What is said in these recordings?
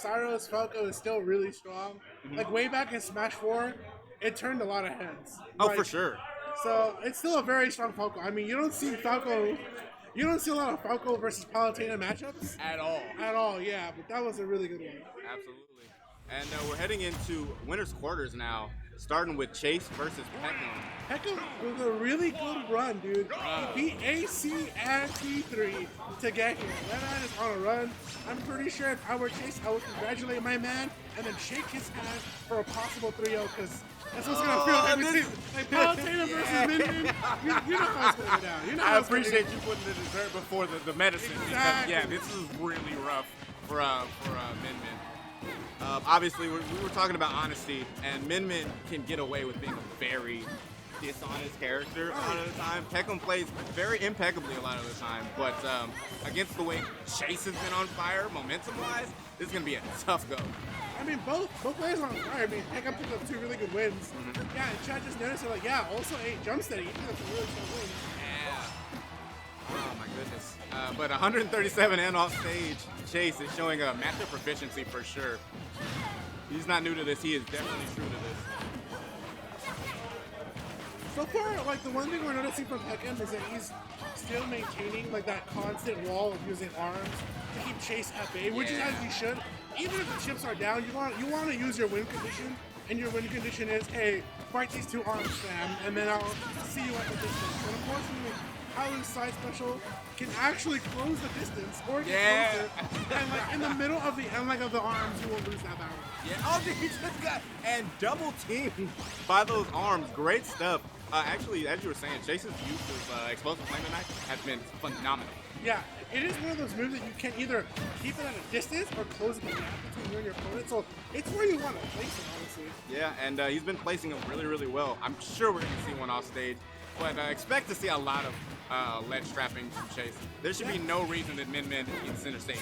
Cyro's Falco is still really strong. Like way back in Smash 4, it turned a lot of heads. Oh, Like, for sure. So it's still a very strong Falco. I mean, you don't see a lot of Falco versus Palutena matchups At all. at all. Yeah, but that was a really good one. Absolutely. And we're heading into winner's quarters now, starting with Chase versus Peckham. Peckham was a really good run, dude. He beat AC and T3 to get here. That man is on a run. I'm pretty sure if I were Chase, I would congratulate my man and then shake his hand for a possible 3-0 because that's what's going to feel like. Like Palutena versus Min Min. You know how it's going to go down. You know how I it's gonna appreciate go. you putting the dessert before the medicine. Exactly. Because, yeah, this is really rough for Min Min. Obviously, we were talking about honesty, and Min Min can get away with being a very dishonest character a lot of the time. Peckham plays very impeccably a lot of the time, but against the way Chase has been on fire, momentum-wise, this is going to be a tough go. I mean, both players are on fire. I mean, Peckham picked up 2 really good wins. Yeah, and Chad just noticed it, like, yeah, also a jump steady. He picked up some really strong wins. Yeah. Oh, my goodness. But 137 and off stage, Chase is showing a matchup proficiency for sure. He's not new to this. He is definitely true to this. So far, like, the one thing we're noticing from Peckham is that he's still maintaining, like, that constant wall of using arms to keep Chase at bay, which is as you should. Even if the chips are down, you want to use your win condition, and your win condition is, hey, fight these 2 arms, fam, and then I'll see you at the distance. But unfortunately, Palu's side special can actually close the distance or get closer, and like in the middle of the end, like of the arms, you will lose that battle. Yeah, oh, he just got and double teamed by those arms. Great stuff. Actually, as you were saying, Chase's use of explosive flaming knife has been phenomenal. Yeah, it is one of those moves that you can either keep it at a distance or close the gap between you and your opponent. So it's where you want to place it, honestly. Yeah, and he's been placing them really, really well. I'm sure we're going to see one off stage, but expect to see a lot of ledge trapping from Chase. There should be no reason that Min Min in center stage.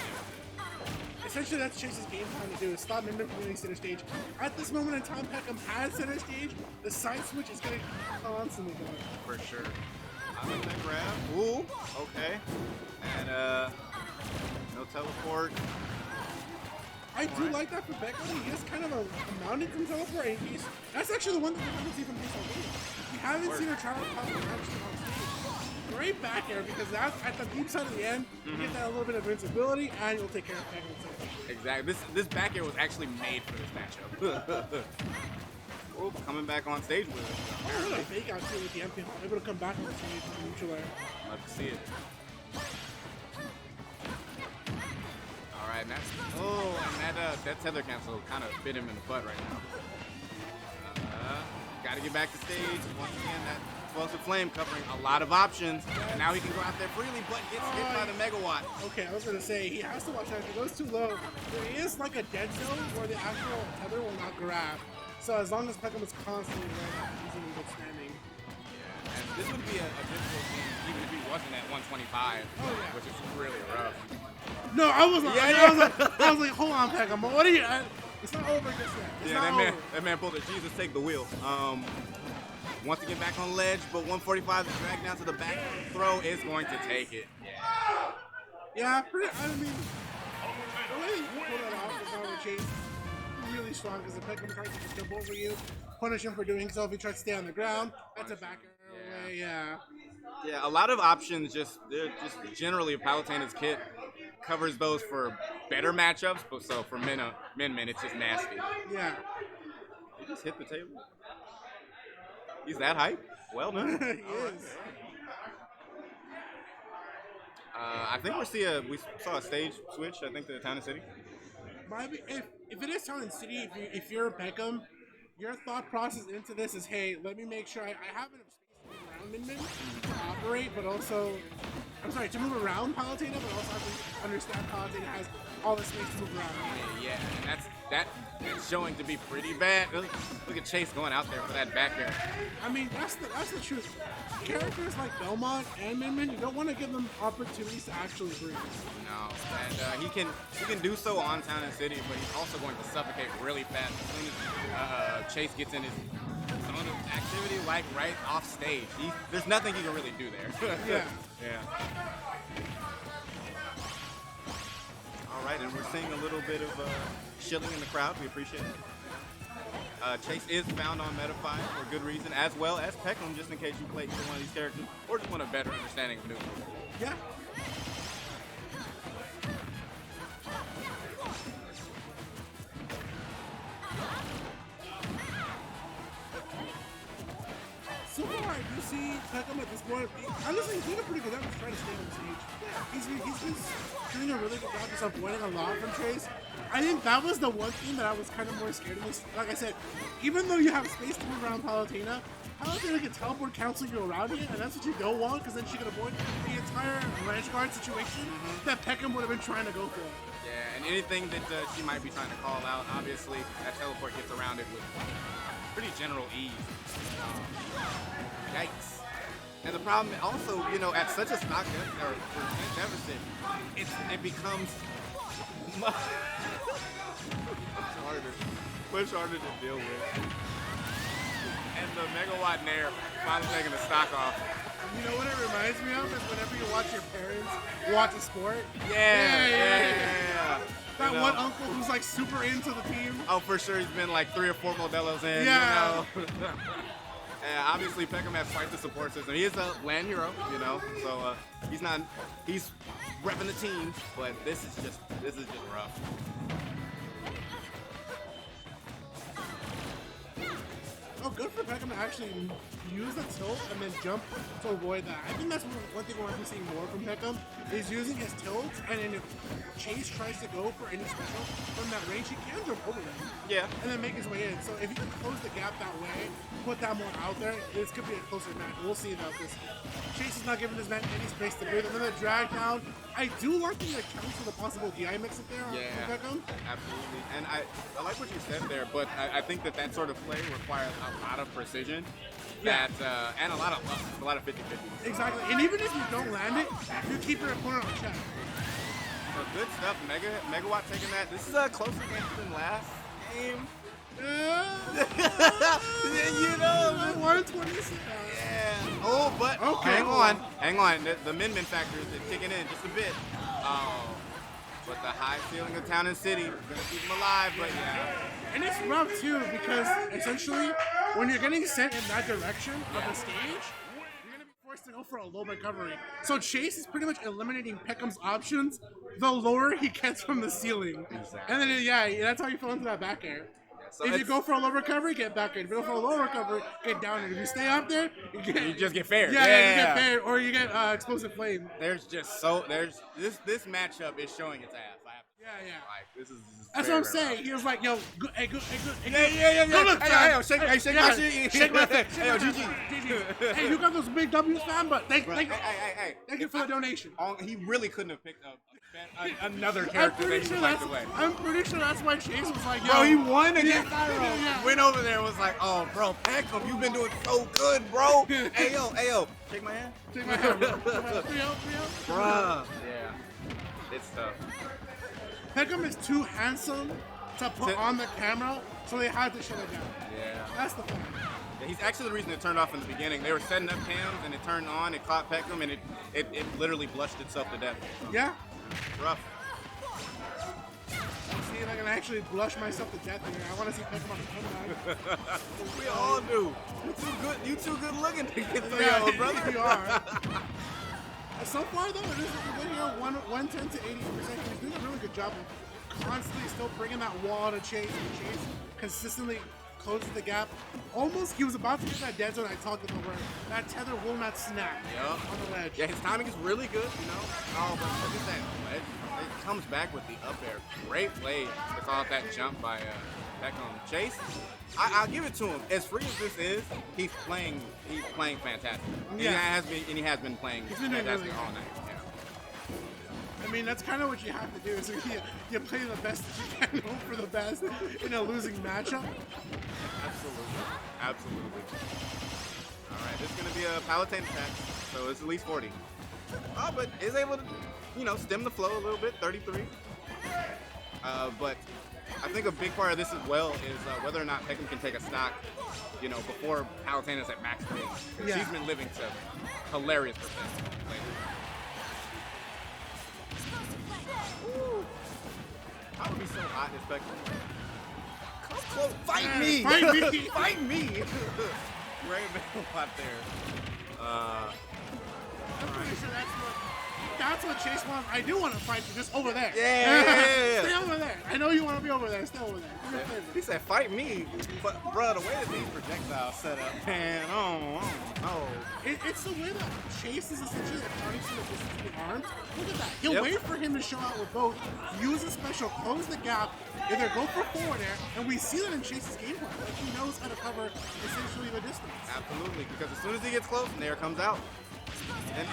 Essentially, that's Chase's game plan to do, is stop Min Min from getting center stage. At this moment in time, Peckham has center stage. The side switch is going to constantly go. For sure. I like that grab. Ooh, okay. And no teleport. I do like that for Peckham. He has kind of a mounted from teleport, and that's actually the one that we haven't seen from his already. We haven't seen her try to pop the actually on stage. Great back air, because that's at the deep side of the end, you get that a little bit of invincibility, and you'll take care of Peckham. Exactly. This back air was actually made for this matchup. Oh, coming back on stage with it. Oh, what a fake out too with the MP. Able to come back on the stage with the neutral air. Love to see it. Alright, and that tether cancel kind of bit him in the butt right now. Got to get back to stage. Once again, that explosive flame covering a lot of options. And now he can go out there freely, but gets hit by the megawatt. Okay, I was going to say, he has to watch out. If he goes too low, there is like a dead zone where the actual tether will not grab. So as long as Peckham is constantly right, he's in good standing. Yeah, and this would be a difficult game even if he wasn't at 125, which is really rough. No, I was like, I was like, hold on, Peckham, what are you? It's not over just yet. It's not over. That man pulled a Jesus take the wheel. Wants to get back on ledge, but 145 the drag down to the back throw is going to take it. Yeah, I mean, the way you pull that off is not a chase. Really strong because the Peckham tries to just jump over you, punish him for doing so. If he tries to stay on the ground, that's a back arrow away. Yeah. Yeah, a lot of options. They're just generally Palutena's kit covers those for better matchups, but so for Min Min, it's just nasty. Yeah. He just hit the table. He's that hype. Well done. He is. I think we saw a stage switch. I think to the Town and City. If it is Town and City, if you're Peckham, your thought process into this is, hey, let me make sure I have enough space to move around Min Min to operate, but also, to move around Palutena, but also have to understand Palutena has all the space to move around. Yeah, and that's showing to be pretty bad. Look at Chase going out there for that back air. I mean, that's the truth. Characters like Belmont and Min Min, you don't want to give them opportunities to actually breathe. No, and he can do so on Town and City, but he's also going to suffocate really fast as soon as Chase gets in his zone of activity, like right off stage. There's nothing he can really do there. Yeah. Yeah. All right, and we're seeing a little bit of shilling in the crowd. We appreciate it. Chase is found on Metafy for good reason, as well as Peckham, just in case you play either one of these characters, or just want a better understanding of neutral. Yeah. So far, I do see Peckham at this point. Honestly, he's doing a pretty good job of trying to stay on the stage. He's been doing a really good job just avoiding a lot from Chase. I think that was the one thing that I was kind of more scared of. Like I said, even though you have space to move around Palutena can teleport cancel you around it, and that's what you don't want, because then she can avoid the entire range guard situation that Peckham would have been trying to go for. Yeah, and anything that she might be trying to call out, obviously, that teleport gets around it with pretty general ease. Yikes. And the problem also, you know, at such a stock deficit, it becomes much harder to deal with. And the Megawatt Nair finally taking the stock off. You know what it reminds me of is whenever you watch your parents watch a sport. Yeah. That one uncle who's like super into the team. Oh, for sure, he's been like 3 or 4 Modelos in. Yeah. You know? Obviously, Peckham has quite the support system. He is a LAN hero, you know, so he's repping the team, but this is just rough. Oh, good for Peckham to actually use the tilt and then jump to avoid that. I think that's one thing we're going to be seeing more from Peckham is using his tilts, and then if Chase tries to go for any special from that range, he can jump over them. Yeah. And then make his way in. So if he can close the gap that way, put that more out there, this could be a closer match. We'll see though, because Chase is not giving this man any space to breathe. And then the drag down. I do like the accounts for the possible DI mix up there for Peckham. Absolutely. And I like what you said there, but I think that sort of play requires a lot of precision. And a lot of luck, a lot of 50-50. Exactly, and even if you don't land it, you keep your opponent on check. So good stuff, Megawatt taking that. This is a closer game than last game. You know, 126. Yeah. Oh, but hang on. The Min factor is kicking in just a bit. But the high ceiling of Town and City is gonna keep him alive. But yeah. And it's rough too, because essentially when you're getting sent in that direction of the stage, you're gonna be forced to go for a low recovery. So Chase is pretty much eliminating Peckham's options the lower he gets from the ceiling. Exactly. And then that's how you fall into that back air. So if you go for a low recovery, get back air. If you go for a low recovery, get down air. If you stay up there, you just get fair. Yeah, you get fair, or you get explosive flame. This matchup is showing its ass. Like, this is that's what I'm saying. He was like, yo, good. Yeah. Good look, hey, shake my shit. Shake my face. Hey, yo, GG. Hey, you got those big W's, fam, but thank you for the donation. He really couldn't have picked up another character that he liked away. I'm pretty sure that's why Chase was like, yo. Bro, he won against Pyro. Went over there and was like, oh, bro, Peckham, you've been doing so good, bro. Hey, yo. Shake my hand. Shake my hand, bro. Bruh. Yeah. It's tough. Peckham is too handsome to put on the camera, so they had to shut it down. Yeah. That's the point. Yeah, he's actually the reason it turned off in the beginning. They were setting up cams, and it turned on, it caught Peckham, and it literally blushed itself to death. Yeah. Rough. See if I can actually blush myself to death here. I want to see Peckham on the comeback. We all do. You too good looking to get 3-0, brother. You are. So far, though, it is a good here, 110 to 80%. He's doing a really good job of constantly still bringing that wall to Chase, and Chase consistently closes the gap. Almost, he was about to get that dead zone I talked about where that tether will not snap on the ledge. Yeah, his timing is really good, you know. Oh, but look at that ledge. It comes back with the up air. Great play to call out that jump by Peckham. Chase, I'll give it to him. As free as this is, he's playing fantastic. Yeah. He has been playing fantastic all night. Yeah. I mean, that's kind of what you have to do. So you play the best that you can, hope for the best in a losing matchup. Absolutely. All right, this is going to be a Palutena attack, so it's at least 40. Oh, but is able to, stem the flow a little bit, 33. But I think a big part of this as well is whether or not Peckham can take a stock, before Palutena's at max speed. Yeah. She's been living to hilarious percent lately. be so hot in this Peckham. Come close. Fight Yeah, me. fight me. Fight me. Great battle out there. I'm pretty sure that's what Chase wants. I do want to fight you, just over there. Yeah. Stay over there. I know you want to be over there. Stay over there. Do me a favor. He said, fight me. But, bro, the way that these projectiles set up, man, oh. It's the way that Chase is essentially accounting for the distance between arms. Look at that. He'll wait for him to show out with both, use a special, close the gap, either go for forward air, and we see that in Chase's gameplay. Like, he knows how to cover essentially the distance. Absolutely, because as soon as he gets close, and there comes out. And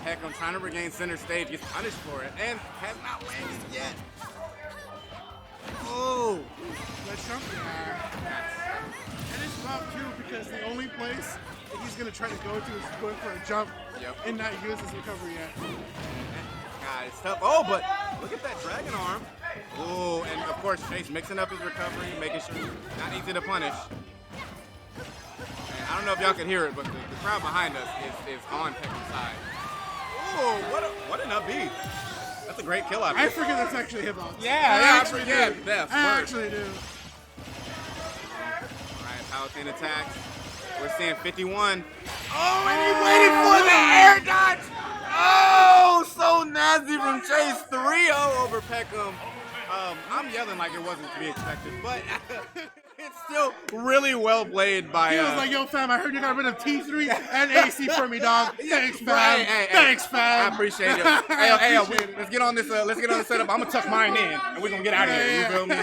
Peckham trying to regain center stage, gets punished for it, and has not landed yet. Oh! Let's jump. And it's tough too because the only place that he's gonna try to go to is going for a jump and not use his recovery yet. God, it's tough. Oh, but look at that dragon arm. Oh, and of course Chase mixing up his recovery, making sure not easy to punish. And I don't know if y'all can hear it, but the crowd behind us is on Peckham's side. Oh, what an up B. That's a great kill out. I forget that's actually hitbox. Yeah, I forget. I actually do. Alright, Palutena attacks. We're seeing 51. Oh, and he waited for the air dodge! Oh, so nasty from Chase. 3-0 over Peckham. I'm yelling like it wasn't to be expected, but it's still really well played by. He was like, "Yo, fam, I heard you got rid of T3 and AC for me, dog. Thanks, fam. Thanks, fam. I appreciate it. Let's get on this. Let's get on the setup. I'm gonna tuck mine in, and we're gonna get out of here. You feel me?